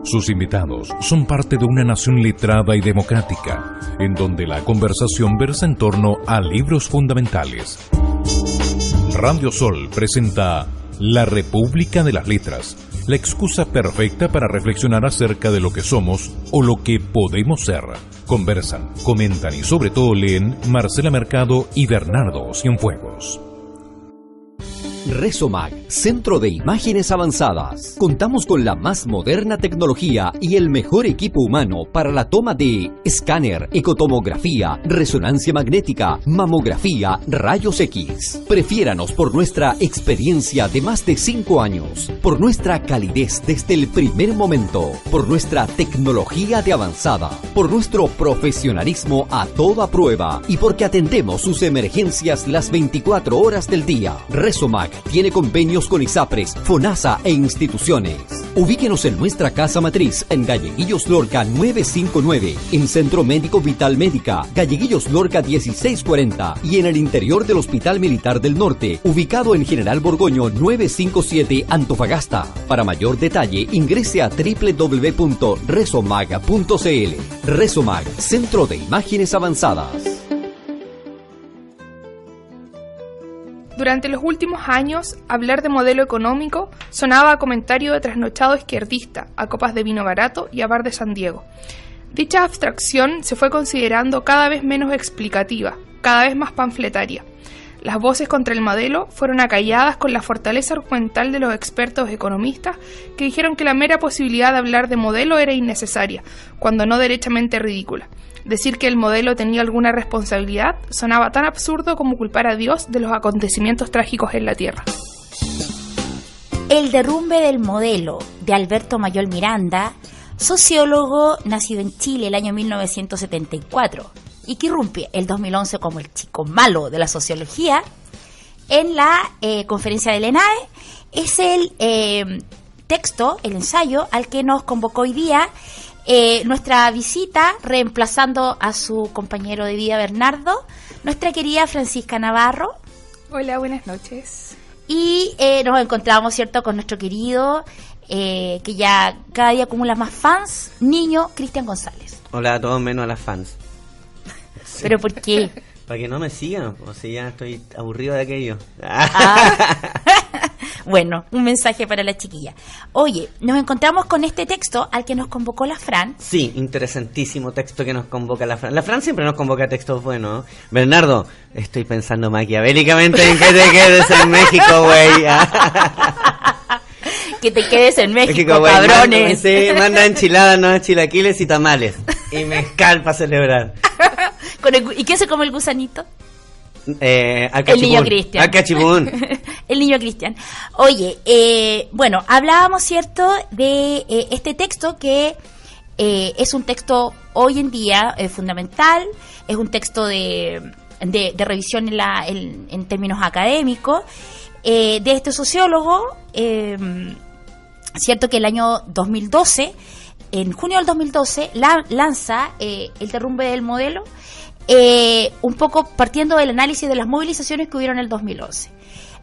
Sus invitados son parte de una nación letrada y democrática, en donde la conversación versa en torno a libros fundamentales. Radio Sol presenta La República de las Letras, la excusa perfecta para reflexionar acerca de lo que somos o lo que podemos ser. Conversan, comentan y sobre todo leen Marcela Mercado y Bernardo Cienfuegos. Resomag, Centro de Imágenes Avanzadas. Contamos con la más moderna tecnología y el mejor equipo humano para la toma de escáner, ecotomografía, resonancia magnética, mamografía, rayos X. Prefiéranos por nuestra experiencia de más de 5 años, por nuestra calidez desde el primer momento, por nuestra tecnología de avanzada, por nuestro profesionalismo a toda prueba y porque atendemos sus emergencias las 24 horas del día. Resomag tiene convenios con ISAPRES, FONASA e instituciones. Ubíquenos en nuestra casa matriz en Galleguillos Lorca 959, en Centro Médico Vital Médica, Galleguillos Lorca 1640 y en el interior del Hospital Militar del Norte, ubicado en General Borgoño 957, Antofagasta. Para mayor detalle, ingrese a www.resomag.cl. Resomag, Centro de Imágenes Avanzadas. Durante los últimos años, hablar de modelo económico sonaba a comentario de trasnochado izquierdista, a copas de vino barato y a bar de San Diego. Dicha abstracción se fue considerando cada vez menos explicativa, cada vez más panfletaria. Las voces contra el modelo fueron acalladas con la fortaleza argumental de los expertos economistas que dijeron que la mera posibilidad de hablar de modelo era innecesaria, cuando no derechamente ridícula. Decir que el modelo tenía alguna responsabilidad sonaba tan absurdo como culpar a Dios de los acontecimientos trágicos en la Tierra. El derrumbe del modelo, de Alberto Mayol Miranda, sociólogo nacido en Chile el año 1974 y que irrumpe el 2011 como el chico malo de la sociología, en la conferencia del ENADE, es el texto, el ensayo al que nos convocó hoy día nuestra visita, reemplazando a su compañero de vida Bernardo, nuestra querida Francisca Navarro. Hola, buenas noches. Y nos encontramos, ¿cierto?, con nuestro querido, que ya cada día acumula más fans, niño Cristian González. Hola a todos menos a las fans. ¿Pero por qué? Para que no me sigan, o sea, ya estoy aburrido de aquello. Bueno, un mensaje para la chiquilla. Oye, nos encontramos con este texto al que nos convocó la Fran. Sí, interesantísimo texto que nos convoca la Fran. La Fran siempre nos convoca textos buenos. Bernardo, estoy pensando maquiavélicamente en que te quedes en México, güey. Que te quedes en México, güey, cabrones. Manda enchiladas, no chilaquiles y tamales. Y mezcal para celebrar. ¿Y qué se come el gusanito? El niño Cristian. El niño Cristian. Oye, bueno, hablábamos, ¿cierto?, de este texto que es un texto hoy en día fundamental, es un texto de revisión en términos académicos, de este sociólogo, cierto que el año 2012, en junio del 2012, lanza el derrumbe del modelo, un poco partiendo del análisis de las movilizaciones que hubieron en el 2011.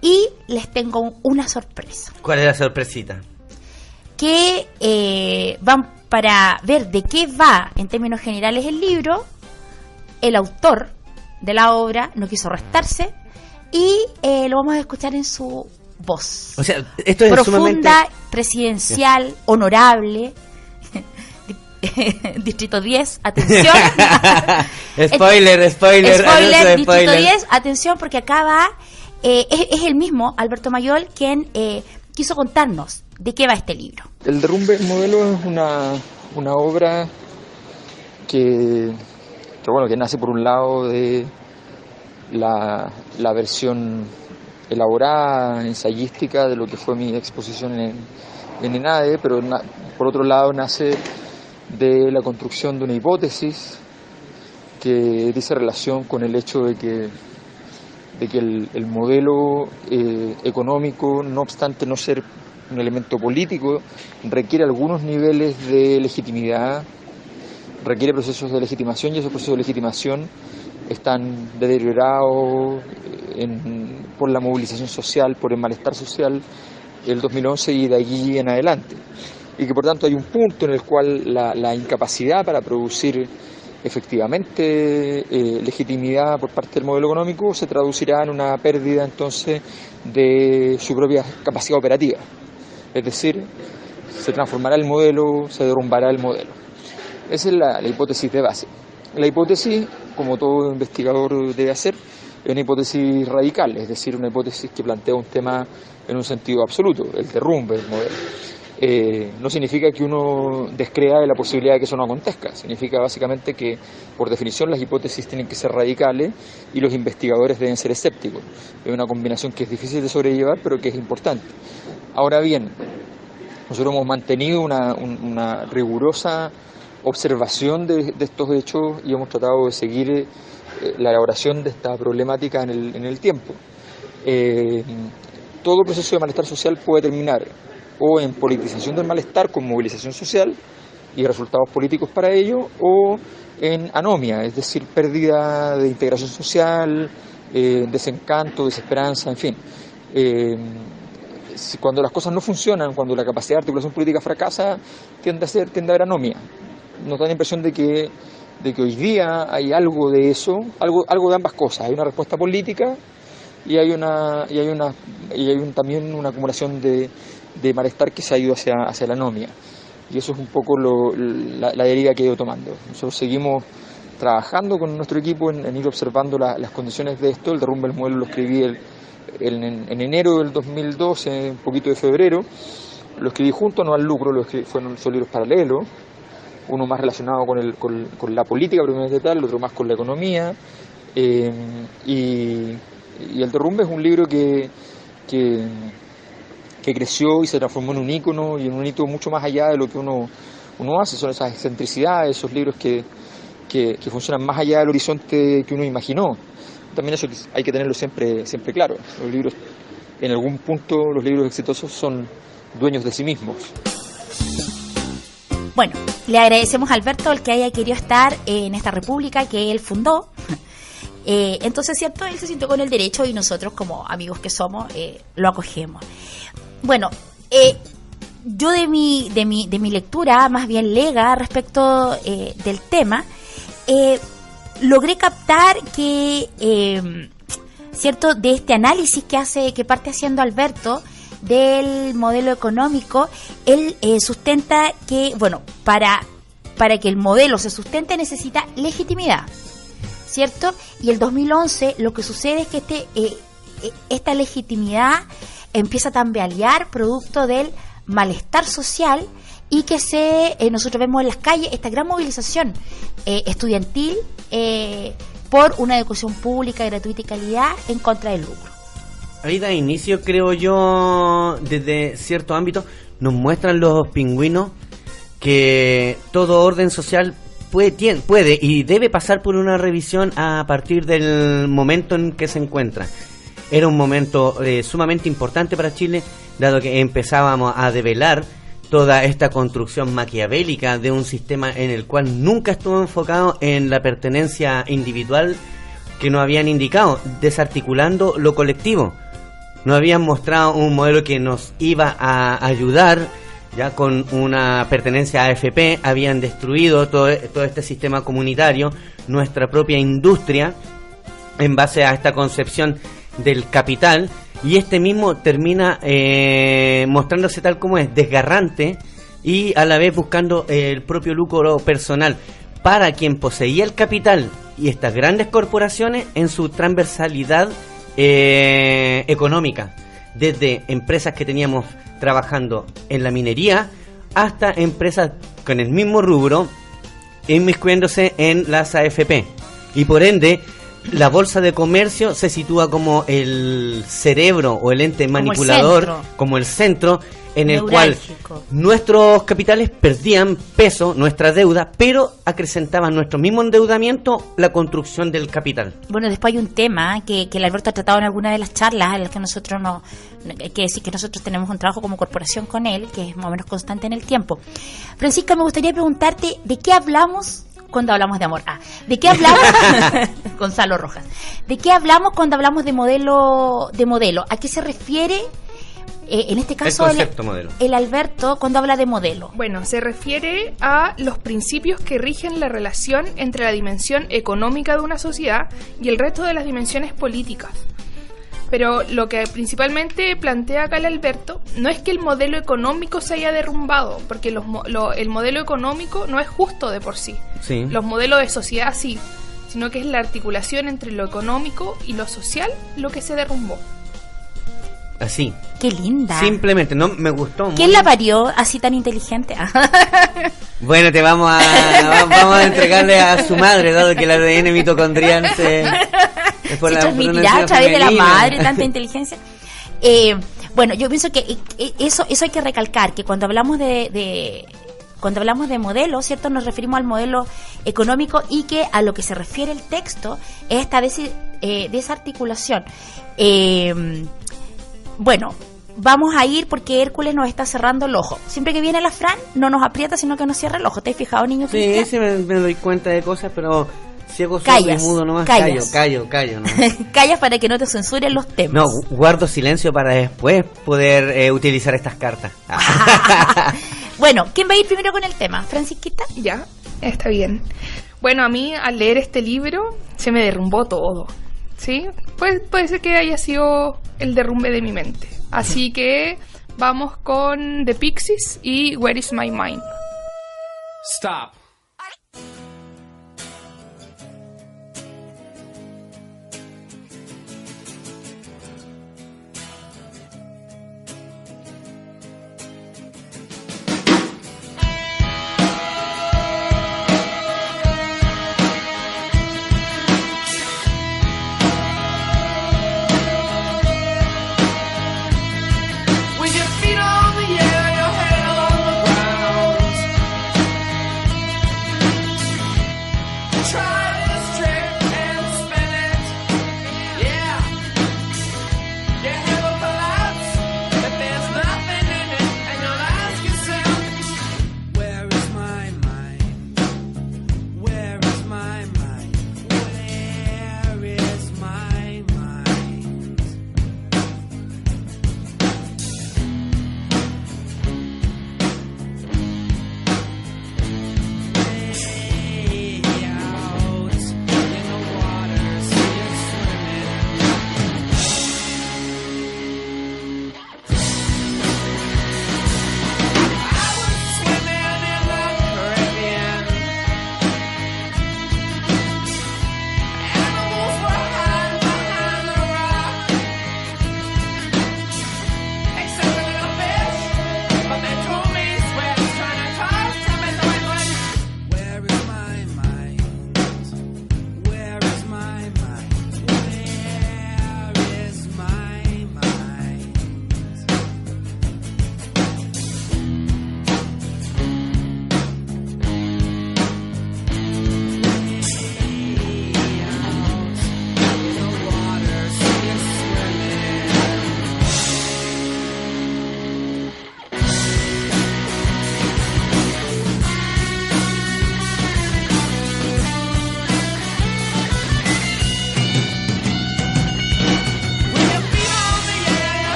Y les tengo una sorpresa. ¿Cuál es la sorpresita? Que van para ver de qué va en términos generales el libro. El autor de la obra no quiso restarse y lo vamos a escuchar en su voz. O sea, esto es profunda, sumamente presidencial, honorable. Distrito 10, atención. Spoiler, Distrito 10, atención, porque acá va, es el mismo Alberto Mayol quien quiso contarnos de qué va este libro. El derrumbe del modelo es una obra que nace por un lado de la versión elaborada, ensayística de lo que fue mi exposición en ENADE, pero por otro lado nace de la construcción de una hipótesis que dice relación con el hecho de que el modelo económico, no obstante no ser un elemento político, requiere algunos niveles de legitimidad, requiere procesos de legitimación, y esos procesos de legitimación están deteriorados por la movilización social, por el malestar social, el 2011 y de allí en adelante. y que por tanto hay un punto en el cual la incapacidad para producir efectivamente legitimidad por parte del modelo económico se traducirá en una pérdida entonces de su propia capacidad operativa. Es decir, se transformará el modelo, se derrumbará el modelo. Esa es la hipótesis de base. La hipótesis, como todo investigador debe hacer, es una hipótesis radical, es decir, una hipótesis que plantea un tema en un sentido absoluto, el derrumbe del modelo. No significa que uno descrea de la posibilidad de que eso no acontezca, significa básicamente que, por definición, las hipótesis tienen que ser radicales y los investigadores deben ser escépticos. Es una combinación que es difícil de sobrellevar, pero que es importante. Ahora bien, nosotros hemos mantenido una rigurosa observación de estos hechos y hemos tratado de seguir la elaboración de esta problemática en el tiempo. Todo proceso de malestar social puede terminar o en politización del malestar con movilización social y resultados políticos para ello, o en anomia, es decir, pérdida de integración social, desencanto, desesperanza, en fin. Cuando las cosas no funcionan, cuando la capacidad de articulación política fracasa, tiende a haber anomia. Nos da la impresión de que hoy día hay algo de eso, algo de ambas cosas. Hay una respuesta política y hay también una acumulación de malestar que se ha ido hacia la anomia. Y eso es un poco la deriva que ha ido tomando. Nosotros seguimos trabajando con nuestro equipo en ir observando las condiciones de esto. El derrumbe del modelo lo escribí en enero del 2012, un poquito de febrero. Lo escribí junto, no al lucro, son libros paralelos. Uno más relacionado con la política propiamente tal, el otro más con la economía. Y El derrumbe es un libro que creció y se transformó en un ícono y en un hito mucho más allá de lo que uno hace. Son esas excentricidades, esos libros que funcionan más allá del horizonte que uno imaginó. También eso hay que tenerlo siempre claro. Los libros, en algún punto, los libros exitosos son dueños de sí mismos. Bueno, le agradecemos a Alberto el que haya querido estar en esta república que él fundó. Entonces, cierto, él se sintió con el derecho y nosotros, como amigos que somos, lo acogemos. Bueno, yo de mi lectura, más bien lega respecto del tema, logré captar que, cierto, de este análisis que parte haciendo Alberto del modelo económico, él sustenta que, bueno, para que el modelo se sustente necesita legitimidad, ¿cierto? Y el 2011 lo que sucede es que esta legitimidad empieza a tambalear producto del malestar social y que nosotros vemos en las calles esta gran movilización estudiantil por una educación pública, gratuita y calidad en contra del lucro. Ahí da inicio, creo yo, desde cierto ámbito, nos muestran los pingüinos que todo orden social puede y debe pasar por una revisión a partir del momento en que se encuentra. Era un momento sumamente importante para Chile, dado que empezábamos a develar toda esta construcción maquiavélica de un sistema en el cual nunca estuvo enfocado en la pertenencia individual que nos habían indicado, desarticulando lo colectivo. Nos habían mostrado un modelo que nos iba a ayudar, ya con una pertenencia a AFP, habían destruido todo este sistema comunitario, nuestra propia industria, en base a esta concepción del capital, y este mismo termina mostrándose tal como es, desgarrante, y a la vez buscando el propio lucro personal para quien poseía el capital y estas grandes corporaciones en su transversalidad económica, desde empresas que teníamos trabajando en la minería hasta empresas con el mismo rubro inmiscuyéndose en las AFP, y por ende la bolsa de comercio se sitúa como el cerebro o el ente manipulador, como el centro en el cual nuestros capitales perdían peso, nuestra deuda, pero acrecentaban nuestro mismo endeudamiento, la construcción del capital. Bueno, después hay un tema que el Alberto ha tratado en alguna de las charlas en las que nosotros hay que decir que nosotros tenemos un trabajo como corporación con él, que es más o menos constante en el tiempo. Francisca, me gustaría preguntarte, ¿de qué hablamos cuando hablamos de amor? ¿De qué hablamos? Gonzalo Rojas. ¿De qué hablamos cuando hablamos de modelo? ¿A qué se refiere En este caso, El concepto modelo. el Alberto, cuando habla de modelo. Bueno, se refiere a los principios que rigen la relación entre la dimensión económica de una sociedad y el resto de las dimensiones políticas. Pero lo que principalmente plantea acá el Alberto no es que el modelo económico se haya derrumbado, porque el modelo económico no es justo de por sí. Sí. Los modelos de sociedad sí, sino que es la articulación entre lo económico y lo social lo que se derrumbó. Así. Qué linda. Simplemente, no me gustó. ¿Quién la parió así tan inteligente? Bueno, vamos a entregarle a su madre, dado que el ADN mitocondrial se transmitirá a través de la madre tanta inteligencia. Bueno, yo pienso que eso hay que recalcar, que cuando hablamos cuando hablamos de modelo, ¿cierto? Nos referimos al modelo económico, y que a lo que se refiere el texto es esta desarticulación. Bueno, vamos a ir porque Hércules nos está cerrando el ojo. Siempre que viene la Fran, no nos aprieta, sino que nos cierra el ojo. ¿Te has fijado, niño? Sí, sí me doy cuenta de cosas, pero ciego, sordo y mudo nomás. Callo, ¿no? Callas para que no te censuren los temas. No, guardo silencio para después poder utilizar estas cartas. Bueno, ¿quién va a ir primero con el tema? ¿Francisquita? Ya, está bien. Bueno, a mí al leer este libro se me derrumbó todo. ¿Sí? Pues puede ser que haya sido el derrumbe de mi mente. Así que vamos con The Pixies y Where Is My Mind. Stop. With your feet on the air, your head on the ground.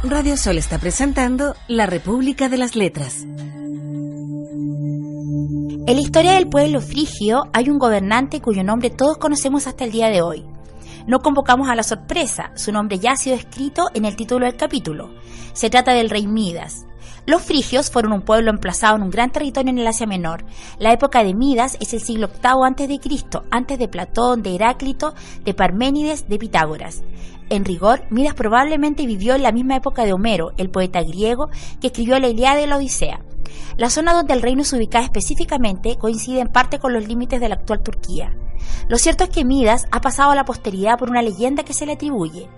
Radio Sol está presentando La República de las Letras. En la historia del pueblo frigio hay un gobernante cuyo nombre todos conocemos hasta el día de hoy. No convocamos a la sorpresa, su nombre ya ha sido escrito en el título del capítulo. Se trata del rey Midas. Los frigios fueron un pueblo emplazado en un gran territorio en el Asia Menor. La época de Midas es el siglo VIII a.C., antes de Platón, de Heráclito, de Parménides, de Pitágoras. En rigor, Midas probablemente vivió en la misma época de Homero, el poeta griego que escribió la Ilíada y la Odisea. La zona donde el reino se ubicaba específicamente coincide en parte con los límites de la actual Turquía. Lo cierto es que Midas ha pasado a la posteridad por una leyenda que se le atribuye.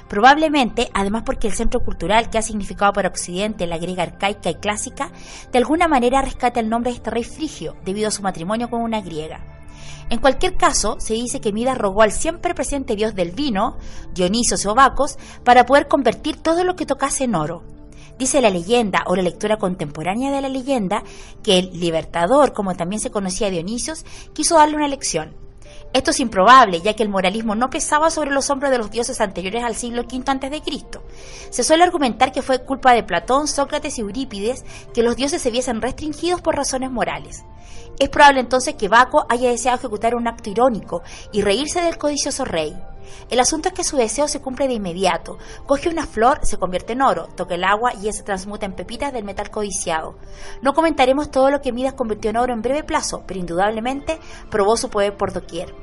Probablemente, además porque el centro cultural que ha significado para Occidente la griega arcaica y clásica, de alguna manera rescata el nombre de este rey frigio debido a su matrimonio con una griega. En cualquier caso, se dice que Midas rogó al siempre presente dios del vino, Dionisos o Bacos, para poder convertir todo lo que tocase en oro. Dice la leyenda, o la lectura contemporánea de la leyenda, que el libertador, como también se conocía a Dionisios, quiso darle una lección. Esto es improbable, ya que el moralismo no pesaba sobre los hombros de los dioses anteriores al siglo V a.C. Se suele argumentar que fue culpa de Platón, Sócrates y Eurípides que los dioses se viesen restringidos por razones morales. Es probable entonces que Baco haya deseado ejecutar un acto irónico y reírse del codicioso rey. El asunto es que su deseo se cumple de inmediato. Coge una flor, se convierte en oro, toca el agua y ella se transmuta en pepitas del metal codiciado. No comentaremos todo lo que Midas convirtió en oro en breve plazo, pero indudablemente probó su poder por doquier.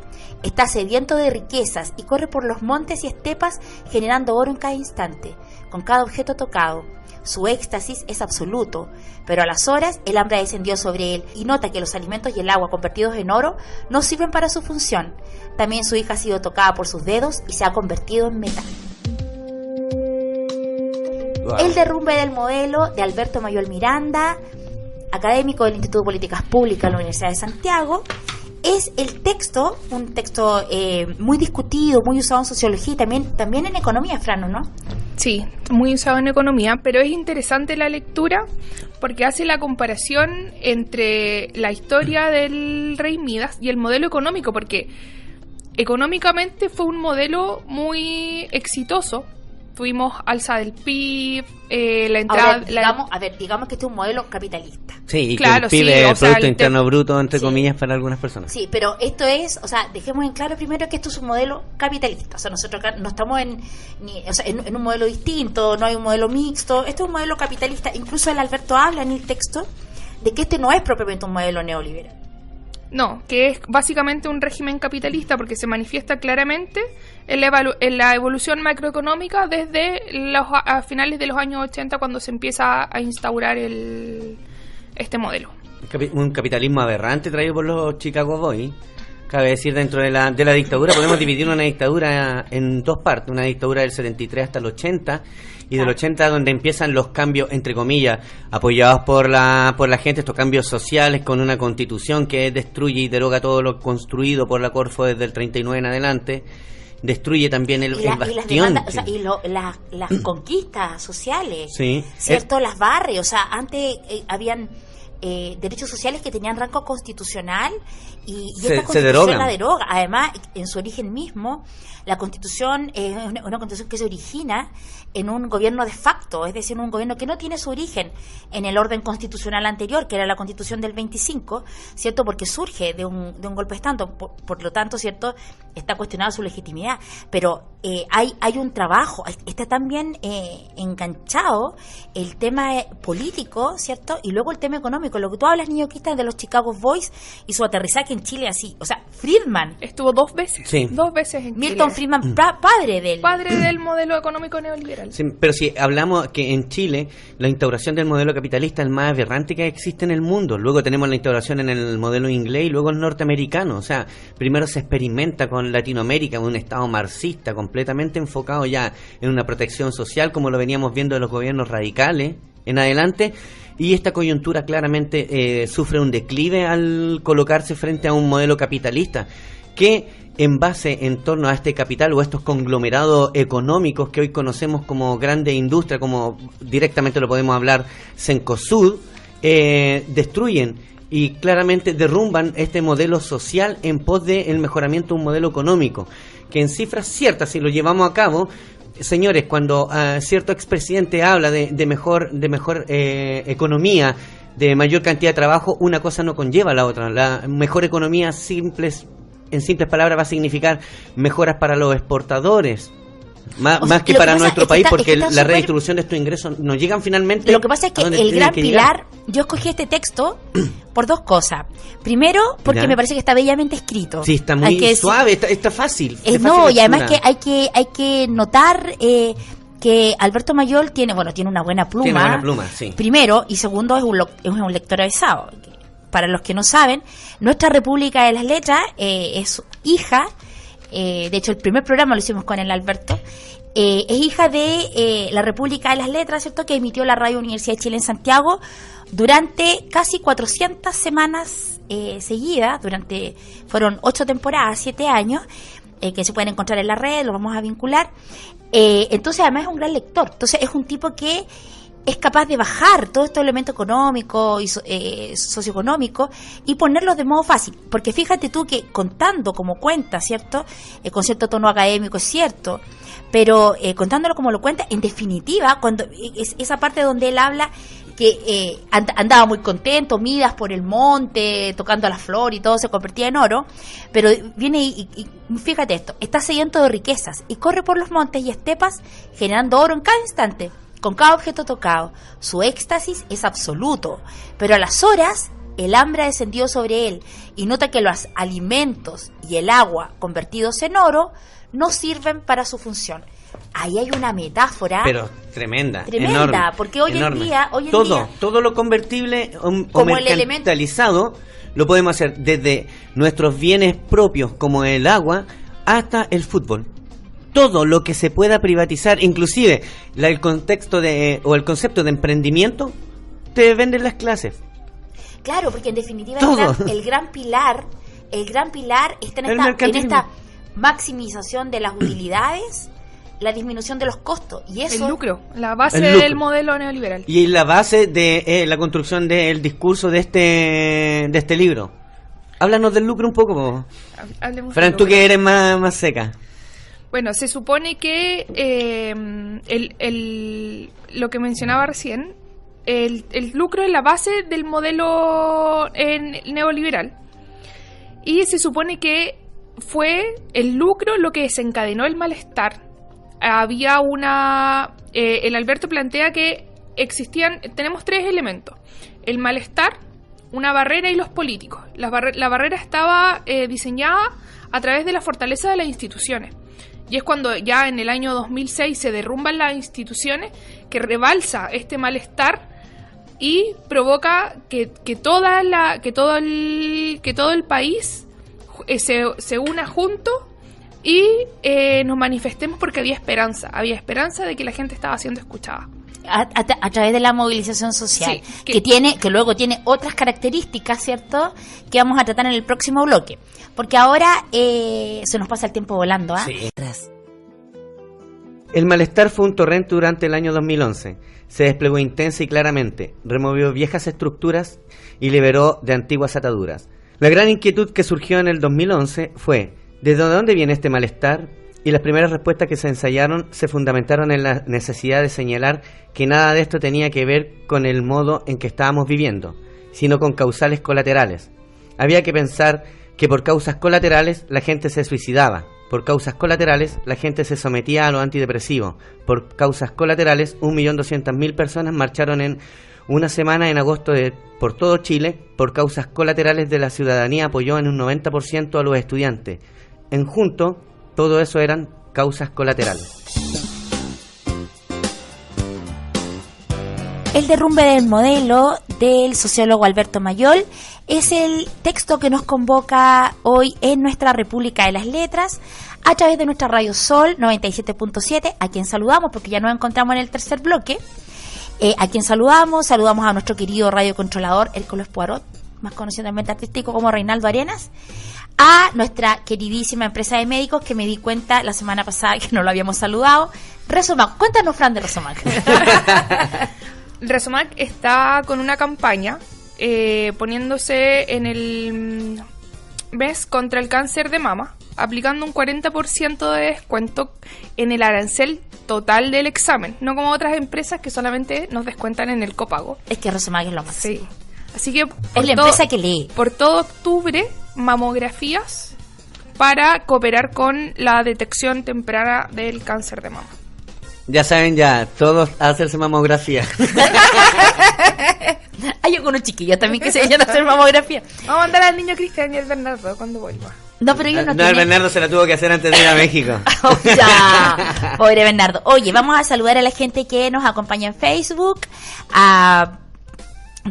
Está sediento de riquezas y corre por los montes y estepas generando oro en cada instante, con cada objeto tocado. Su éxtasis es absoluto, pero a las horas el hambre descendió sobre él y nota que los alimentos y el agua convertidos en oro no sirven para su función. También su hija ha sido tocada por sus dedos y se ha convertido en metal. Wow. El derrumbe del modelo de Alberto Mayol Miranda, académico del Instituto de Políticas Públicas de la Universidad de Santiago, es el texto, un texto muy discutido, muy usado en sociología y también en economía, Fran, ¿no? Sí, muy usado en economía, pero es interesante la lectura porque hace la comparación entre la historia del rey Midas y el modelo económico, porque económicamente fue un modelo muy exitoso. Tuvimos alza del PIB, la entrada... digamos que este es un modelo capitalista. Sí, y claro, que el PIB es Producto el Interno Bruto, entre comillas, para algunas personas. Sí, pero esto es, dejemos en claro primero que esto es un modelo capitalista. O sea, nosotros acá no estamos en un modelo distinto, no hay un modelo mixto. Esto es un modelo capitalista. Incluso el Alberto habla en el texto de que este no es propiamente un modelo neoliberal. No, que es básicamente un régimen capitalista porque se manifiesta claramente en la evolución macroeconómica desde a finales de los años 80 cuando se empieza a instaurar este modelo. Un capitalismo aberrante traído por los Chicago Boys. Cabe decir, dentro de la dictadura podemos dividir una dictadura en dos partes, una dictadura del 73 hasta el 80 y del 80 donde empiezan los cambios, entre comillas, apoyados por la gente, estos cambios sociales con una constitución que destruye y deroga todo lo construido por la Corfo desde el 39 en adelante, destruye también el bastión. Las conquistas sociales, sí, ¿cierto? Las barrios, antes habían... derechos sociales que tenían rango constitucional y esta constitución la deroga. Además, en su origen mismo, la constitución es una constitución que se origina en un gobierno de facto, es decir, un gobierno que no tiene su origen en el orden constitucional anterior, que era la constitución del 25, ¿cierto? Porque surge de un golpe de Estado, por lo tanto, ¿cierto? Está cuestionada su legitimidad, pero hay un trabajo, está también enganchado el tema político, ¿cierto? Y luego el tema económico. Lo que tú hablas, niño Cristian, de los Chicago Boys y su aterrizaje en Chile así. O sea, Friedman estuvo dos veces en Milton Chile. Friedman, padre del modelo económico neoliberal. Sí, pero si hablamos que en Chile la instauración del modelo capitalista es el más aberrante que existe en el mundo. Luego tenemos la instauración en el modelo inglés y luego el norteamericano. O sea, primero se experimenta con Latinoamérica, un estado marxista completamente enfocado ya en una protección social, como lo veníamos viendo de los gobiernos radicales en adelante. Y esta coyuntura claramente sufre un declive al colocarse frente a un modelo capitalista que, en base en torno a este capital o a estos conglomerados económicos que hoy conocemos como grandes industrias, como directamente lo podemos hablar Cencosud, destruyen y claramente derrumban este modelo social en pos del mejoramiento de un modelo económico que en cifras ciertas, si lo llevamos a cabo, señores, cuando cierto expresidente habla de mejor economía, de mayor cantidad de trabajo, una cosa no conlleva a la otra. La mejor economía, en simples palabras, va a significar mejoras para los exportadores. Más que para nuestro país, porque la redistribución de estos ingresos no llegan finalmente. Lo que pasa es que el gran pilar, yo escogí este texto por dos cosas. Primero, porque me parece que está bellamente escrito. Sí, está muy suave, está fácil. No, y además que hay que notar que Alberto Mayol tiene una buena pluma. Tiene buena pluma, sí. Primero, y segundo, es un lector avisado. Para los que no saben, nuestra República de las Letras es hija. De hecho, el primer programa lo hicimos con el Alberto. Es hija de la República de las Letras, ¿cierto?, que emitió la Radio Universidad de Chile en Santiago durante casi 400 semanas seguidas. Fueron 8 temporadas, 7 años, que se pueden encontrar en la red, lo vamos a vincular. Entonces, además es un gran lector. Entonces, es un tipo que es capaz de bajar todos estos elementos económicos y socioeconómicos y ponerlos de modo fácil, porque fíjate tú que contando como cuenta, ¿cierto?, con cierto tono académico, es cierto, pero contándolo como lo cuenta, en definitiva, cuando esa parte donde él habla que andaba muy contento, Midas por el monte, tocando la flor y todo se convertía en oro, pero viene y fíjate esto, está sediento de riquezas y corre por los montes y estepas generando oro en cada instante, con cada objeto tocado. Su éxtasis es absoluto, pero a las horas el hambre ha descendido sobre él y nota que los alimentos y el agua convertidos en oro no sirven para su función. Ahí hay una metáfora, pero tremenda, enorme, porque hoy en día todo lo convertible o mercantilizado lo podemos hacer desde nuestros bienes propios como el agua hasta el fútbol. Todo lo que se pueda privatizar, inclusive el concepto de emprendimiento, te venden las clases. Claro, porque en definitiva el gran pilar está en esta maximización de las utilidades, la disminución de los costos y eso, el lucro, la base del modelo neoliberal. Y la base de la construcción del discurso de este libro. Háblanos del lucro un poco, Fran, tú que eres más seca. Bueno, se supone que lo que mencionaba recién, el lucro es la base del modelo neoliberal. Y se supone que fue el lucro lo que desencadenó el malestar. Había el Alberto plantea que tenemos 3 elementos: el malestar, una barrera y los políticos. La barrera estaba diseñada a través de la fortaleza de las instituciones. Y es cuando ya en el año 2006 se derrumban las instituciones que rebalsa este malestar y provoca que todo el país se una junto y nos manifestemos, porque había esperanza de que la gente estaba siendo escuchada. A través de la movilización social, sí, que luego tiene otras características, ¿cierto?, que vamos a tratar en el próximo bloque, porque ahora se nos pasa el tiempo volando, ¿ah? Sí. El malestar fue un torrente durante el año 2011. Se desplegó intensa y claramente, removió viejas estructuras y liberó de antiguas ataduras. La gran inquietud que surgió en el 2011 fue: ¿desde dónde viene este malestar? Y las primeras respuestas que se ensayaron se fundamentaron en la necesidad de señalar que nada de esto tenía que ver con el modo en que estábamos viviendo, sino con causales colaterales. Había que pensar que por causas colaterales la gente se suicidaba, por causas colaterales la gente se sometía a los antidepresivos, por causas colaterales 1.200.000 personas marcharon en una semana en agosto por todo Chile, por causas colaterales de la ciudadanía apoyó en un 90% a los estudiantes. En junto, todo eso eran causas colaterales. El derrumbe del modelo del sociólogo Alberto Mayol es el texto que nos convoca hoy en nuestra República de las Letras a través de nuestra Radio Sol 97.7, a quien saludamos porque ya nos encontramos en el tercer bloque. A quien saludamos a nuestro querido radiocontrolador Hércules Poirot, más conocido en el ambiente artístico como Reinaldo Arenas, a nuestra queridísima empresa de médicos, que me di cuenta la semana pasada que no lo habíamos saludado, Resomac. Cuéntanos, Fran, de Resomac. Resomac está con una campaña poniéndose en el mes contra el cáncer de mama, aplicando un 40% de descuento en el arancel total del examen, no como otras empresas que solamente nos descuentan en el copago. Es que Rosemag es lo más. Sí. Así que es la empresa que lee. Por todo octubre, mamografías para cooperar con la detección temprana del cáncer de mama. Ya saben, ya, todos a hacerse mamografía. Hay algunos chiquillos también que se vayan a hacer mamografía. Vamos a mandar al niño Cristian y al Bernardo cuando vuelva. No, pero ellos no el Bernardo se la tuvo que hacer antes de ir a México. Oh, ya. Pobre Bernardo. Oye, vamos a saludar a la gente que nos acompaña en Facebook, a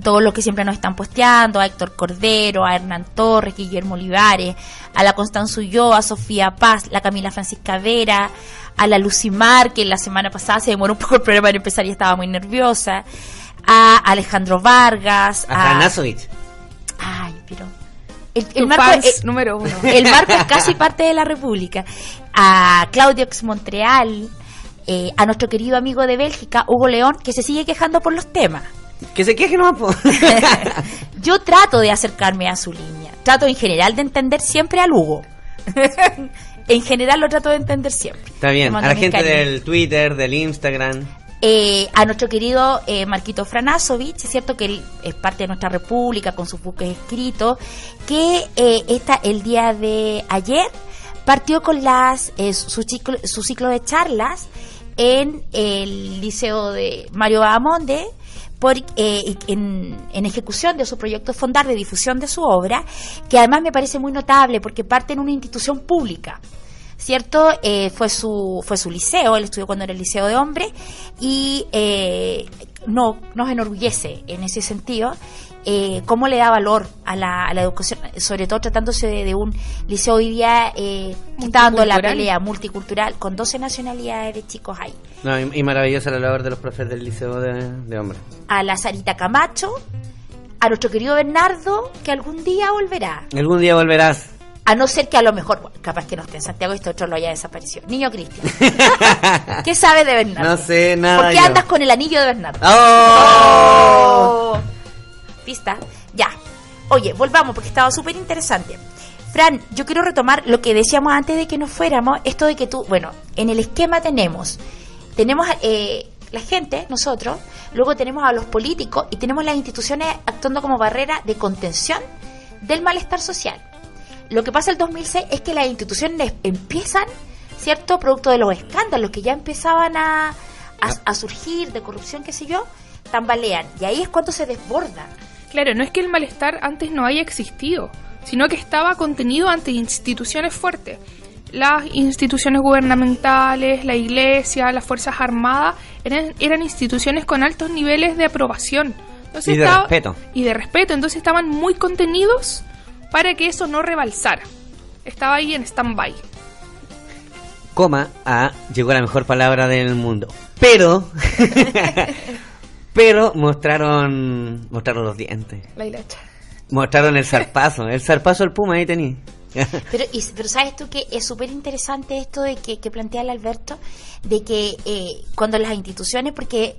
todos los que siempre nos están posteando, a Héctor Cordero, a Hernán Torres, Guillermo Olivares, a la Constanza Ulloa, a Sofía Paz, la Camila Francisca Vera, a la Lucimar, que la semana pasada se demoró un poco el programa para empezar y estaba muy nerviosa, a Alejandro Vargas, a Franasovich. Ay, pero el Marco es número uno. El Marco es casi parte de la República. A Claudio Ex Montreal, a nuestro querido amigo de Bélgica, Hugo León, que se sigue quejando por los temas. Que se queje no. Yo trato de acercarme a su línea. Trato en general de entender siempre al Hugo. En general lo trato de entender siempre. Está bien. A la gente del Twitter, del Instagram. A nuestro querido Marquito Franasovich, es cierto que él es parte de nuestra república con sus buques escritos, que el día de ayer partió con su ciclo de charlas en el Liceo de Mario Bahamonde, en ejecución de su proyecto Fondar de difusión de su obra, que además me parece muy notable porque parte en una institución pública, ¿cierto? Fue su liceo, él estudió cuando era el liceo de hombres y nos enorgullece en ese sentido cómo le da valor a la educación, sobre todo tratándose de un liceo hoy día que está dando la pelea multicultural con 12 nacionalidades de chicos ahí. No, y maravillosa la labor de los profes del liceo de hombres. A la Sarita Camacho, a nuestro querido Bernardo, que algún día volverá. Algún día volverás. A no ser que a lo mejor, bueno, capaz que no esté en Santiago y este otro lo haya desaparecido. Niño Cristian. ¿Qué sabe de Bernardo? No sé nada. ¿Por qué andas con el anillo de Bernardo? ¡Oh! ¿Pista? Ya. Oye, volvamos porque estaba súper interesante. Fran, yo quiero retomar lo que decíamos antes de que nos fuéramos, esto de que tú, bueno, en el esquema tenemos la gente, nosotros, luego tenemos a los políticos y tenemos las instituciones actuando como barrera de contención del malestar social. Lo que pasa el 2006 es que las instituciones empiezan, ¿cierto?, producto de los escándalos que ya empezaban a surgir, de corrupción, qué sé yo, tambalean. Y ahí es cuando se desbordan. Claro, no es que el malestar antes no haya existido, sino que estaba contenido ante instituciones fuertes. Las instituciones gubernamentales, la iglesia, las Fuerzas Armadas, eran instituciones con altos niveles de aprobación. Entonces respeto. Y de respeto, entonces estaban muy contenidos para que eso no rebalsara. Estaba ahí en stand-by. Llegó la mejor palabra del mundo. Pero mostraron los dientes. La hilacha. Mostraron el zarpazo al puma, ahí tení. Pero sabes tú que es súper interesante esto de que plantea el Alberto, de que cuando las instituciones, porque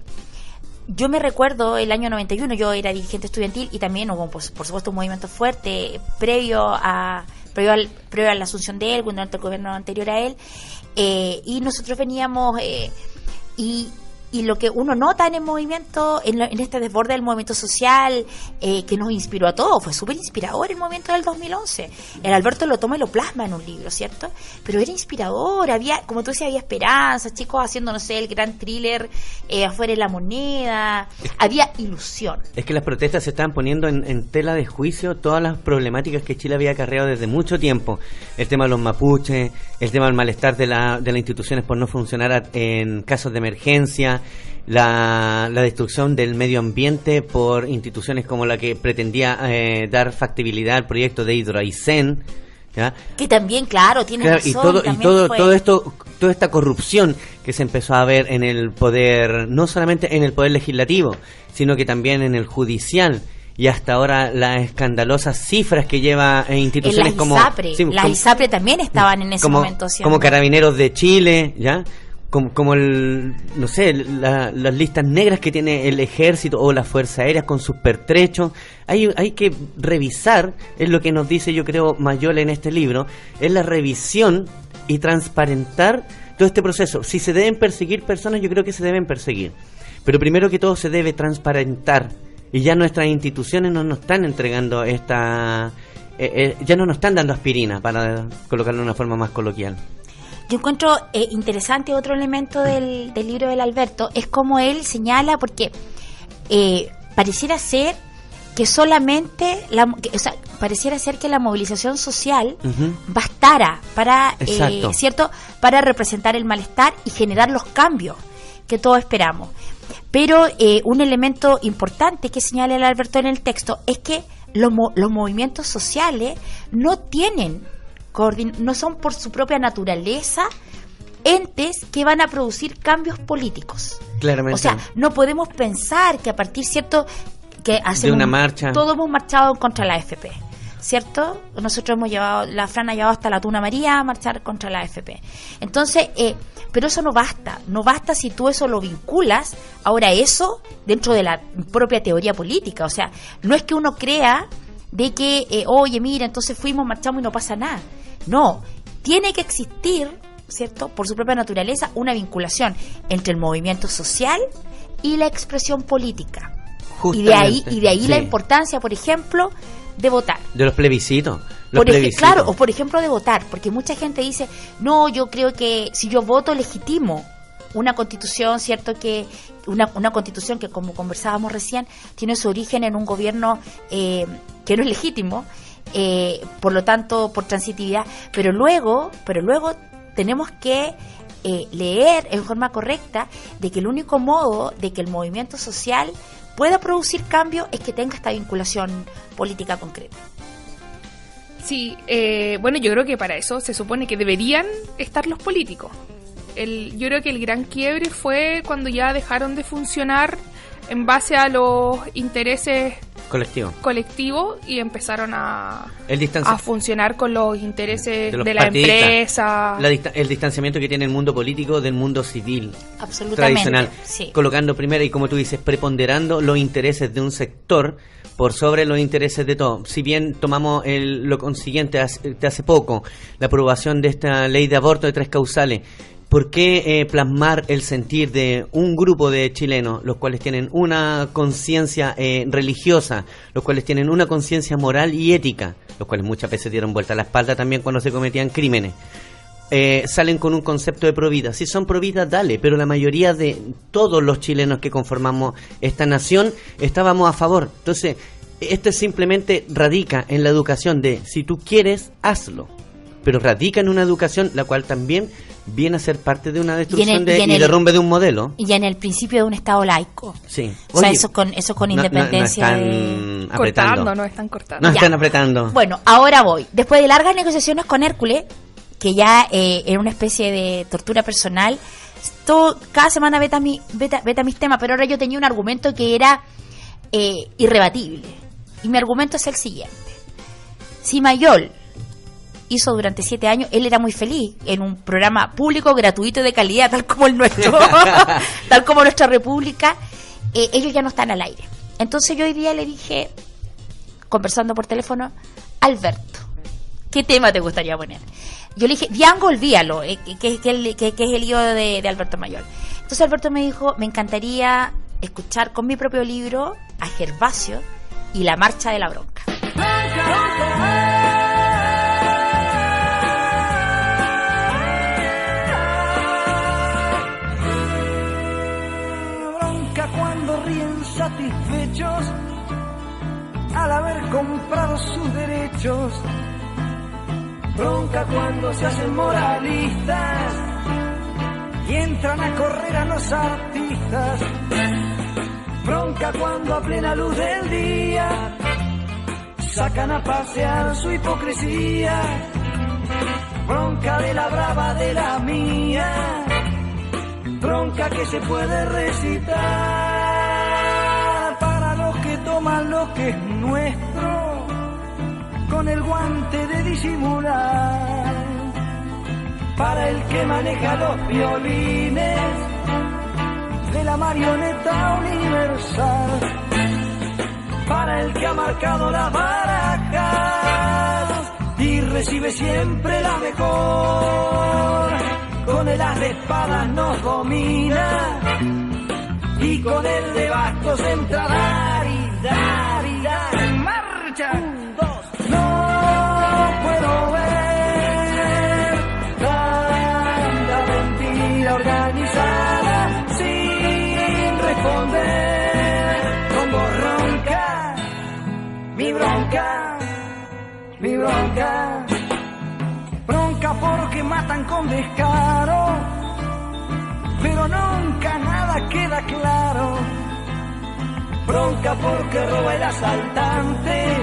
yo me recuerdo el año 91, yo era dirigente estudiantil y también hubo, pues, por supuesto, un movimiento fuerte previo a la asunción de él, durante el gobierno anterior a él, y nosotros veníamos y lo que uno nota en el movimiento, en este desborde del movimiento social, que nos inspiró a todos, fue súper inspirador el movimiento del 2011. El Alberto lo toma y lo plasma en un libro, ¿cierto? Pero era inspirador, había, como tú decías, había esperanza, chicos haciendo, no sé, el gran thriller afuera de la moneda, había ilusión. Es que las protestas se estaban poniendo en tela de juicio todas las problemáticas que Chile había acarreado desde mucho tiempo. El tema de los mapuches, el tema del malestar de las instituciones por no funcionar en casos de emergencia, la destrucción del medio ambiente por instituciones como la que pretendía dar factibilidad al proyecto de Hidroaicén, ¿ya? Que también, claro, tiene razón. Todo esto, toda esta corrupción que se empezó a ver en el poder, no solamente en el poder legislativo, sino que también en el judicial. Y hasta ahora las escandalosas cifras que lleva instituciones las como ISAPRE, las ISAPRE también estaban en ese momento como Carabineros de Chile, ¿ya? como no sé, las listas negras que tiene el ejército o la fuerza aérea con sus pertrechos. Hay que revisar, es lo que nos dice, yo creo, Mayol en este libro, es la revisión y transparentar todo este proceso. Si se deben perseguir personas, yo creo que se deben perseguir, pero primero que todo se debe transparentar, y ya nuestras instituciones no nos están entregando ya no nos están dando aspirina, para colocarlo de una forma más coloquial. Yo encuentro interesante otro elemento del libro del Alberto, es como él señala, porque pareciera ser que solamente, pareciera ser que la movilización social bastara para, ¿cierto?, para representar el malestar y generar los cambios que todos esperamos. Pero un elemento importante que señala el Alberto en el texto es que los movimientos sociales no son por su propia naturaleza entes que van a producir cambios políticos. Claramente. O sea, no podemos pensar que a partir, ¿cierto?, que hacemos, de una marcha. Todos hemos marchado contra la AFP, ¿cierto? Nosotros la Fran ha llevado hasta la Tuna María a marchar contra la AFP. Entonces, pero eso no basta si tú eso lo vinculas, ahora eso, dentro de la propia teoría política. O sea, no es que uno crea de que, oye, mira, entonces fuimos, marchamos y no pasa nada. No, tiene que existir, ¿cierto?, por su propia naturaleza, una vinculación entre el movimiento social y la expresión política. Justamente, y de ahí sí, la importancia, por ejemplo, de votar. De los plebiscitos. Claro, o por ejemplo de votar, porque mucha gente dice, no, yo creo que si yo voto legitimo una constitución, ¿cierto?, que una constitución que, como conversábamos recién, tiene su origen en un gobierno que no es legítimo, por lo tanto, por transitividad, pero luego tenemos que leer en forma correcta de que el único modo de que el movimiento social pueda producir cambio es que tenga esta vinculación política concreta. Sí, bueno, yo creo que para eso se supone que deberían estar los políticos. Yo creo que el gran quiebre fue cuando ya dejaron de funcionar en base a los intereses colectivos y empezaron a funcionar con los intereses de la empresa. El distanciamiento que tiene el mundo político del mundo civil tradicional, sí, colocando primero, y como tú dices, preponderando los intereses de un sector por sobre los intereses de todos. Si bien tomamos lo consiguiente hace poco, la aprobación de esta ley de aborto de 3 causales, ¿por qué plasmar el sentir de un grupo de chilenos, los cuales tienen una conciencia religiosa, los cuales tienen una conciencia moral y ética, los cuales muchas veces dieron vuelta a la espalda también cuando se cometían crímenes? Salen con un concepto de provida. Si son providas, dale, pero la mayoría de todos los chilenos que conformamos esta nación estábamos a favor. Entonces, esto simplemente radica en la educación de, si tú quieres, hazlo, pero radica en una educación la cual también viene a ser parte de una destrucción y derrumbe de un modelo. Y en el principio de un Estado laico. Sí. O sea, eso con independencia no están cortando. No están apretando. Bueno, ahora voy. Después de largas negociaciones con Hércules, que ya era una especie de tortura personal, cada semana veta mis temas, pero ahora yo tenía un argumento que era irrebatible. Y mi argumento es el siguiente. Si Mayol hizo durante 7 años, él era muy feliz en un programa público, gratuito y de calidad, tal como el nuestro, tal como nuestra república, ellos ya no están al aire. Entonces yo hoy día le dije, conversando por teléfono, Alberto, ¿qué tema te gustaría poner? Yo le dije, Diango, olvídalo, que es el lío de Alberto Mayol. Entonces Alberto me dijo, me encantaría escuchar con mi propio libro a Gervasio y la marcha de la bronca. Cuando ríen satisfechos al haber comprado sus derechos, bronca cuando se hacen moralistas y entran a correr a los artistas, bronca cuando a plena luz del día sacan a pasear su hipocresía, bronca de la brava de la mía, bronca que se puede recitar para los que toman lo que es nuestro con el guante de disimular, para el que maneja los violines de la marioneta universal, para el que ha marcado las barajas y recibe siempre la mejor. Con el as de espadas nos domina y con el de bastos entra dar y dar y dar. ¡En marcha! 1, 2. No puedo ver tanta mentira organizada sin responder con voz ronca. Mi bronca, mi bronca. Bronca porque matan con descaro, pero nunca nada queda claro. Bronca porque roba el asaltante,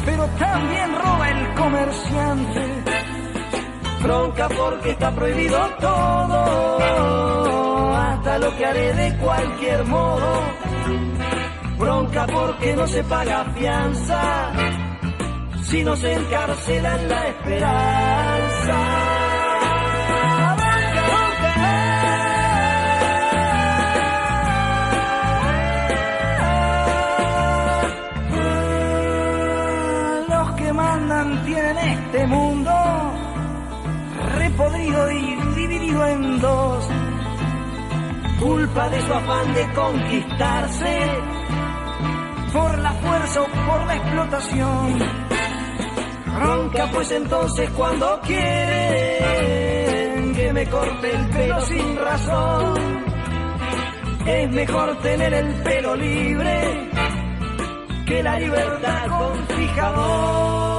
pero también roba el comerciante. Bronca porque está prohibido todo, hasta lo que haré de cualquier modo. Bronca porque no se paga fianza, si no se encarcela en la esperanza. Los que mandan tienen este mundo repodrido y dividido en dos, culpa de su afán de conquistarse por la fuerza o por la explotación. Bronca pues entonces cuando quieren que me corte el pelo sin razón, es mejor tener el pelo libre que la libertad con fijador.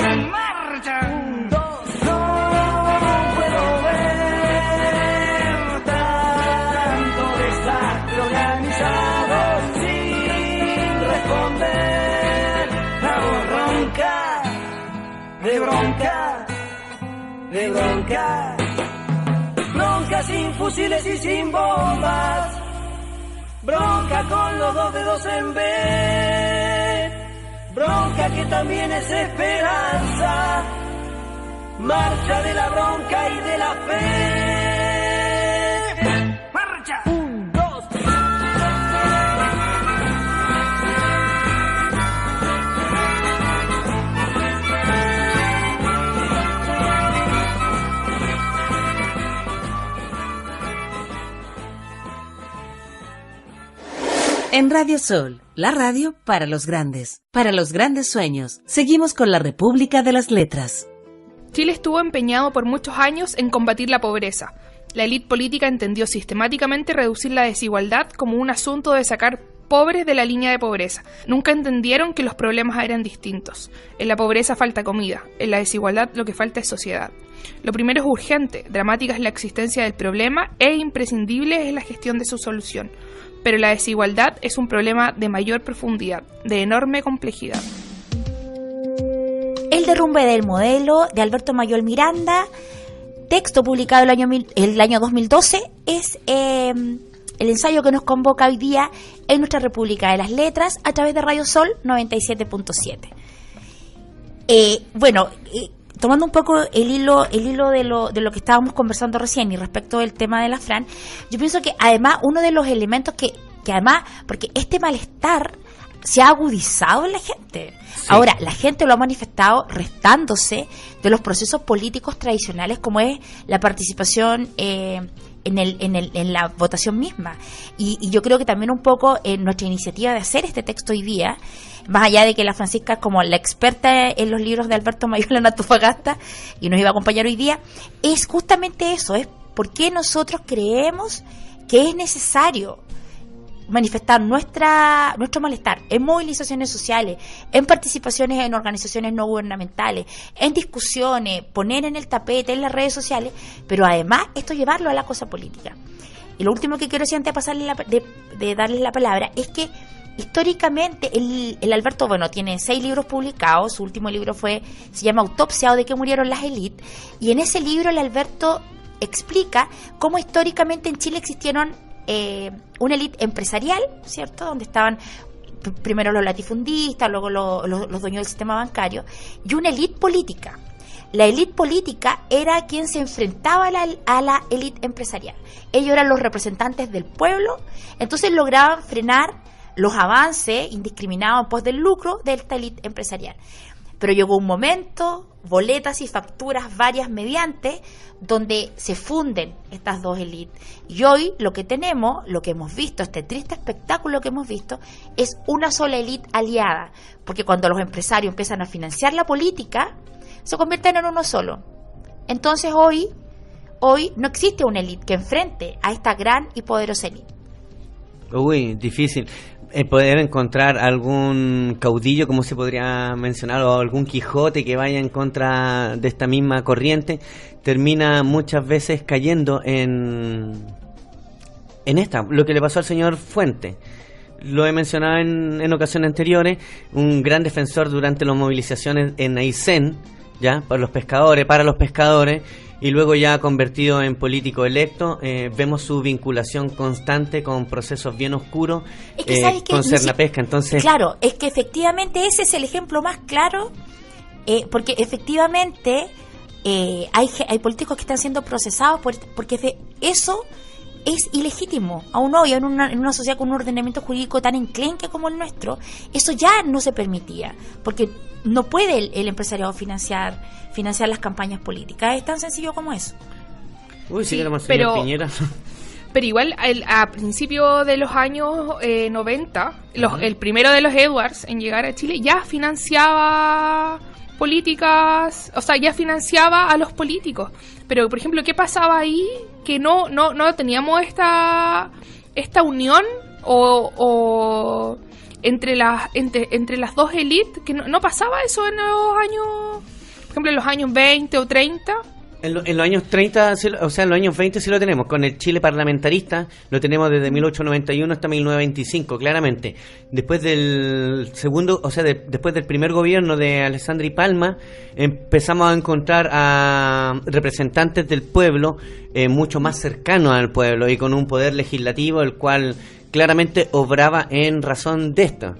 ¡En marcha! 1, 2. No puedo ver tanto desastre organizado sin responder la voz ronca. De bronca, de bronca, bronca sin fusiles y sin bombas, bronca con los 2 dedos en B, bronca que también es esperanza, marcha de la bronca y de la fe. ¡Marcha! 1, 2. En Radio Sol, la radio para los grandes sueños. Seguimos con la República de las Letras. Chile estuvo empeñado por muchos años en combatir la pobreza. La élite política entendió sistemáticamente reducir la desigualdad como un asunto de sacar pobres de la línea de pobreza. Nunca entendieron que los problemas eran distintos. En la pobreza falta comida, en la desigualdad lo que falta es sociedad. Lo primero es urgente, dramática es la existencia del problema e imprescindible es la gestión de su solución. Pero la desigualdad es un problema de mayor profundidad, de enorme complejidad. El derrumbe del modelo de Alberto Mayol Miranda, texto publicado el año 2012, es el ensayo que nos convoca hoy día en nuestra República de las Letras a través de Radio Sol 97.7. Tomando un poco el hilo de lo que estábamos conversando recién y respecto del tema de la Fran, yo pienso que además uno de los elementos que además, porque este malestar se ha agudizado en la gente. Sí. Ahora, la gente lo ha manifestado restándose de los procesos políticos tradicionales como es la participación en la votación misma. Y yo creo que también un poco nuestra iniciativa de hacer este texto hoy día, más allá de que la Francisca es como la experta en los libros de Alberto Mayol en Antofagasta y nos iba a acompañar hoy día, es justamente eso, es por qué nosotros creemos que es necesario manifestar nuestro malestar en movilizaciones sociales, en participaciones en organizaciones no gubernamentales, en discusiones, poner en el tapete, en las redes sociales, pero además esto llevarlo a la cosa política. Y lo último que quiero decir antes de darles la palabra es que históricamente el Alberto, tiene 6 libros publicados. Su último libro se llama Autopsia o de qué murieron las élites, y en ese libro el Alberto explica cómo históricamente en Chile existieron una élite empresarial, ¿cierto?, donde estaban primero los latifundistas, luego los dueños del sistema bancario, y una élite política. la élite política era quien se enfrentaba a la élite empresarial. Ellos eran los representantes del pueblo, entonces lograban frenar los avances indiscriminados en pos del lucro de esta élite empresarial. Pero llegó un momento, boletas y facturas varias mediante, donde se funden estas dos élites. Y hoy lo que tenemos, lo que hemos visto, este triste espectáculo que hemos visto, es una sola élite aliada. Porque cuando los empresarios empiezan a financiar la política, se convierten en uno solo. Entonces hoy no existe una élite que enfrente a esta gran y poderosa élite. Uy, difícil. Poder encontrar algún caudillo, como se podría mencionar, o algún Quijote que vaya en contra de esta misma corriente, termina muchas veces cayendo en lo que le pasó al señor Fuente. Lo he mencionado en ocasiones anteriores, un gran defensor durante las movilizaciones en Aysén, ya, para los pescadores, y luego ya convertido en político electo. Vemos su vinculación constante con procesos bien oscuros, es que, ¿sabes qué? con Cernapesca. Entonces, claro, es que efectivamente ese es el ejemplo más claro, porque efectivamente hay políticos que están siendo procesados porque eso es ilegítimo. Aún hoy, en una sociedad con un ordenamiento jurídico tan enclenque como el nuestro, eso ya no se permitía, porque no puede el empresariado financiar las campañas políticas. Es tan sencillo como eso. Uy, sí, pero Piñera. Pero igual, a principios de los años 90, el primero de los Edwards en llegar a Chile ya financiaba políticas, o sea, ya financiaba a los políticos. Pero, por ejemplo, ¿qué pasaba ahí? Que no teníamos esta unión o entre las dos élites, que no pasaba eso en los años, por ejemplo, en los años 20 o 30. En los años 30, o sea, en los años 20 sí lo tenemos. Con el Chile parlamentarista lo tenemos desde 1891 hasta 1925, claramente. Después del segundo, o sea, después del primer gobierno de Alessandri Palma, empezamos a encontrar a representantes del pueblo mucho más cercanos al pueblo y con un poder legislativo el cual claramente obraba en razón de esto.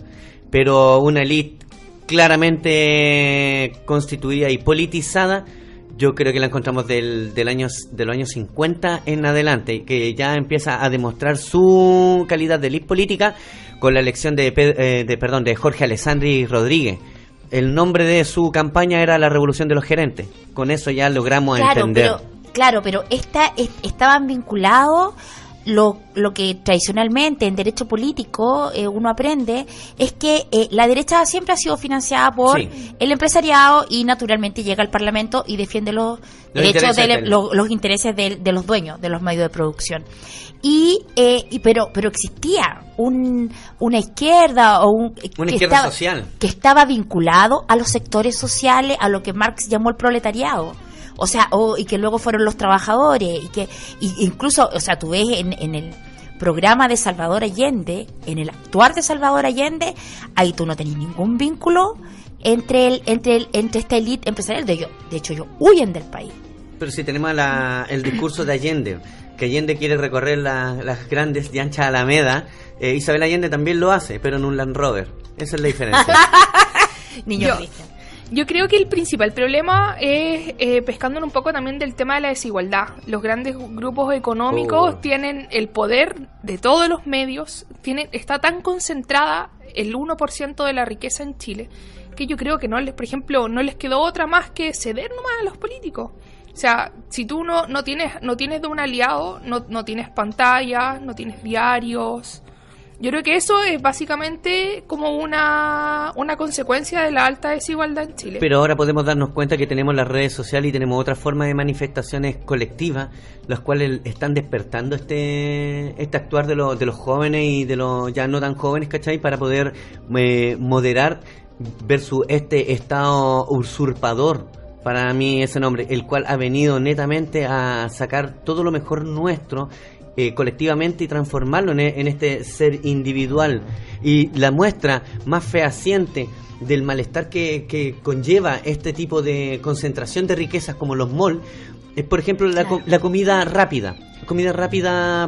Pero una élite claramente constituida y politizada, yo creo que la encontramos de los años 50 en adelante, que ya empieza a demostrar su calidad de élite política con la elección de Jorge Alessandri Rodríguez. El nombre de su campaña era la Revolución de los Gerentes. Con eso ya logramos entender. Pero estaban vinculados. Lo que tradicionalmente en derecho político uno aprende es que la derecha siempre ha sido financiada por el empresariado y naturalmente llega al Parlamento y defiende los derechos los intereses de los dueños de los medios de producción. Pero existía una izquierda una izquierda social que estaba vinculado a los sectores sociales, a lo que Marx llamó el proletariado. O sea, y que luego fueron los trabajadores, y incluso, o sea, tú ves en el programa de Salvador Allende, en el actuar de Salvador Allende, ahí tú no tenés ningún vínculo entre esta élite empresarial. De hecho, ellos huyen del país. Pero si tenemos el discurso de Allende, que Allende quiere recorrer las grandes y anchas Alameda, Isabel Allende también lo hace, pero en un Land Rover. Esa es la diferencia. Niño Cristian. Yo creo que el principal problema es, pescando un poco también del tema de la desigualdad. Los grandes grupos económicos tienen el poder de todos los medios, está tan concentrada el 1% de la riqueza en Chile, que yo creo que por ejemplo, no les quedó otra más que ceder nomás a los políticos. O sea, si tú no tienes de un aliado, no tienes pantallas, no tienes diarios. Yo creo que eso es básicamente como una consecuencia de la alta desigualdad en Chile. Pero ahora podemos darnos cuenta que tenemos las redes sociales y tenemos otras formas de manifestaciones colectivas, las cuales están despertando este actuar de los jóvenes y de los ya no tan jóvenes, ¿cachai? Para poder moderar versus este Estado usurpador, para mí ese nombre, el cual ha venido netamente a sacar todo lo mejor nuestro colectivamente y transformarlo en este ser individual. Y la muestra más fehaciente del malestar que conlleva este tipo de concentración de riquezas como los malls por ejemplo, la comida rápida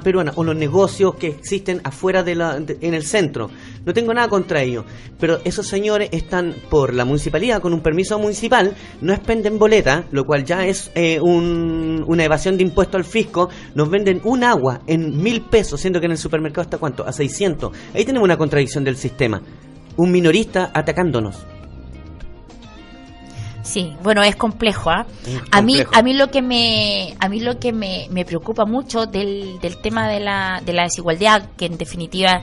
peruana, o los negocios que existen afuera en el centro. No tengo nada contra ellos, pero esos señores están por la municipalidad con un permiso municipal, no expenden boleta, lo cual ya es una evasión de impuesto al fisco. Nos venden un agua en 1.000 pesos, siendo que en el supermercado está ¿cuánto? A 600. Ahí tenemos una contradicción del sistema. Un minorista atacándonos. Sí, bueno, es complejo, ¿ah? A mí lo que me preocupa mucho del tema de la desigualdad, que en definitiva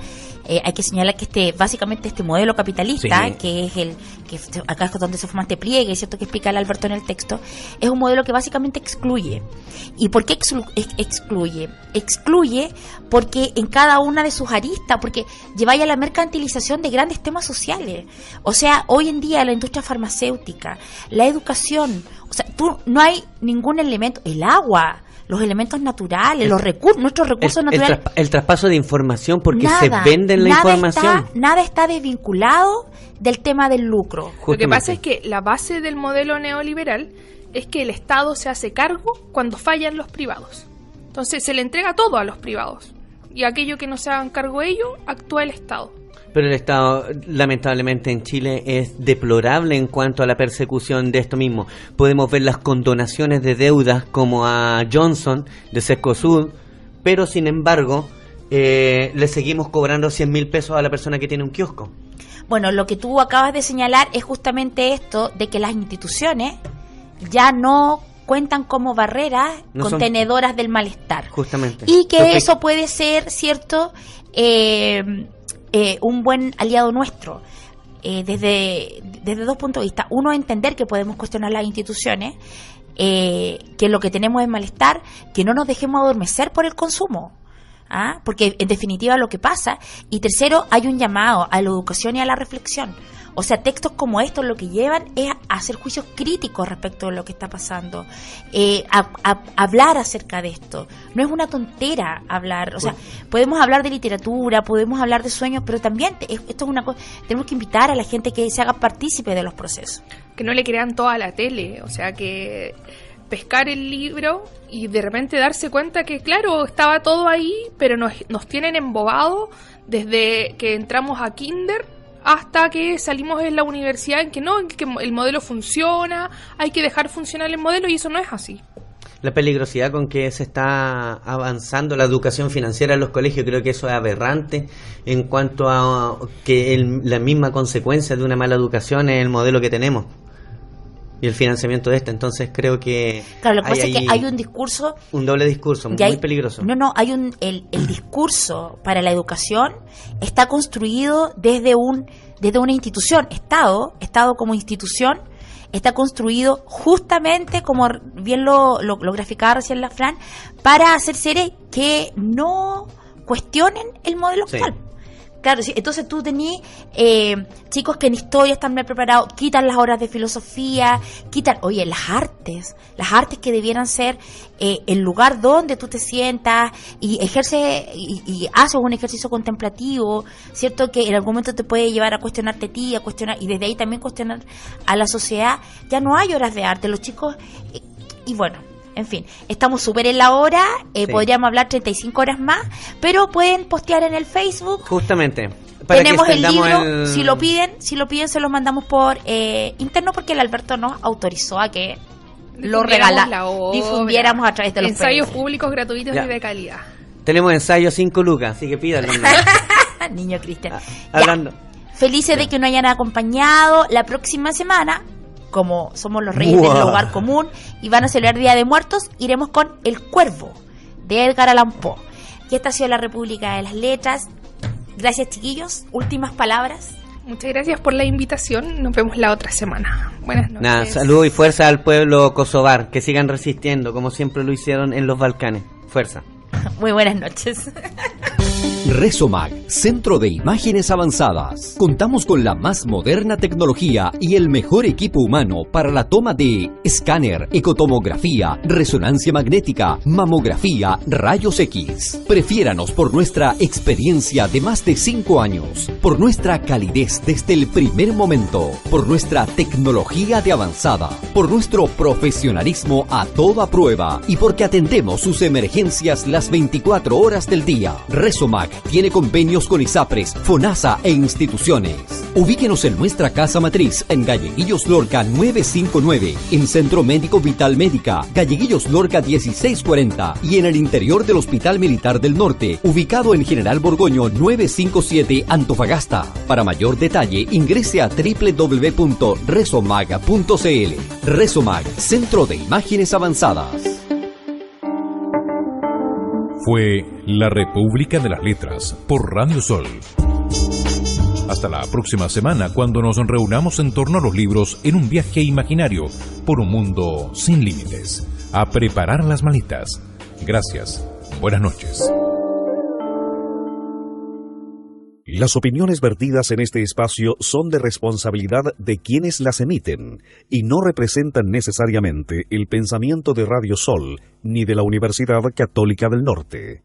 hay que señalar que básicamente este modelo capitalista, sí, que es acá es donde se forma este pliegue, ¿cierto?, que explica el Alberto en el texto, es un modelo que básicamente excluye. ¿Y por qué excluye? Excluye porque en cada una de sus aristas, porque lleva a la mercantilización de grandes temas sociales. O sea, hoy en día la industria farmacéutica, la educación, o sea, no hay ningún elemento, el agua, los elementos naturales, nuestros recursos naturales. El traspaso de información, porque se venden la información. Nada está desvinculado del tema del lucro. Justamente. Lo que pasa es que la base del modelo neoliberal es que el Estado se hace cargo cuando fallan los privados. Entonces se le entrega todo a los privados. Y aquello que no se hagan cargo ellos, actúa el Estado. Pero el Estado, lamentablemente, en Chile es deplorable en cuanto a la persecución de esto mismo. Podemos ver las condonaciones de deudas como a Johnson de Sescosud, pero sin embargo le seguimos cobrando 100.000 pesos a la persona que tiene un kiosco. Bueno, lo que tú acabas de señalar es justamente esto, de que las instituciones ya no cuentan como barreras contenedoras del malestar. Justamente. Y que eso puede ser, ¿cierto?, un buen aliado nuestro, desde dos puntos de vista. Uno, entender que podemos cuestionar las instituciones, que lo que tenemos es malestar, que no nos dejemos adormecer por el consumo, porque en definitiva lo que pasa. Y tercero, hay un llamado a la educación y a la reflexión. O sea, textos como estos lo que llevan es a hacer juicios críticos respecto de lo que está pasando, a hablar acerca de esto. No es una tontera hablar, o sea, podemos hablar de literatura, podemos hablar de sueños, pero también esto es una cosa, tenemos que invitar a la gente que se haga partícipe de los procesos. Que no le crean todo a la tele, o sea, que pescar el libro y de repente darse cuenta que, claro, estaba todo ahí, pero nos tienen embobados desde que entramos a kinder hasta que salimos de la universidad, en que el modelo funciona, hay que dejar funcionar el modelo, y eso no es así. La peligrosidad con que se está avanzando la educación financiera en los colegios, creo que eso es aberrante en cuanto a que la misma consecuencia de una mala educación es el modelo que tenemos y el financiamiento de este. Entonces creo que claro, lo que pasa es que hay un discurso, un doble discurso muy peligroso. Hay el discurso para la educación está construido desde una institución, Estado como institución, está construido justamente, como bien lo graficaba recién la Fran, para hacer seres que no cuestionen el modelo actual. Claro, sí. Entonces tú tenías chicos que en historia están bien preparados, quitan las horas de filosofía, las artes que debieran ser el lugar donde tú te sientas y ejerces y haces un ejercicio contemplativo, ¿cierto? Que en algún momento te puede llevar a cuestionarte a ti, a cuestionar, y desde ahí también cuestionar a la sociedad. Ya no hay horas de arte, los chicos, y bueno. En fin, estamos súper en la hora, podríamos hablar 35 horas más, pero pueden postear en el Facebook. Justamente. Tenemos el libro, si lo piden se lo mandamos por interno, porque el Alberto nos autorizó a que lo difundiéramos a través de los ensayos públicos gratuitos y de calidad. Tenemos ensayos 5 lucas, así que pídanlo. Niño Cristian. Hablando. Felices de que nos hayan acompañado. La próxima semana, como somos los reyes del hogar común y van a celebrar Día de Muertos, iremos con El Cuervo de Edgar Allan Poe. Y esta ha sido la República de las Letras. Gracias, chiquillos. Últimas palabras. Muchas gracias por la invitación. Nos vemos la otra semana. Buenas noches. Saludos y fuerza al pueblo kosovar, que sigan resistiendo como siempre lo hicieron en los Balcanes. Fuerza. Muy buenas noches. Resomag, Centro de Imágenes Avanzadas. Contamos con la más moderna tecnología y el mejor equipo humano para la toma de escáner, ecotomografía, resonancia magnética, mamografía, rayos X. Prefiéranos por nuestra experiencia de más de 5 años, por nuestra calidez desde el primer momento, por nuestra tecnología de avanzada, por nuestro profesionalismo a toda prueba y porque atendemos sus emergencias las 24 horas del día. Resomag tiene convenios con ISAPRES, FONASA e instituciones. Ubíquenos en nuestra casa matriz en Galleguillos Lorca 959, en Centro Médico Vital Médica, Galleguillos Lorca 1640 y en el interior del Hospital Militar del Norte, ubicado en General Borgoño 957, Antofagasta. Para mayor detalle, ingrese a www.resomag.cl. Resomag, Centro de Imágenes Avanzadas. Fue La República de las Letras por Radio Sol. Hasta la próxima semana, cuando nos reunamos en torno a los libros en un viaje imaginario por un mundo sin límites. A preparar las maletas. Gracias. Buenas noches. Las opiniones vertidas en este espacio son de responsabilidad de quienes las emiten y no representan necesariamente el pensamiento de Radio Sol ni de la Universidad Católica del Norte.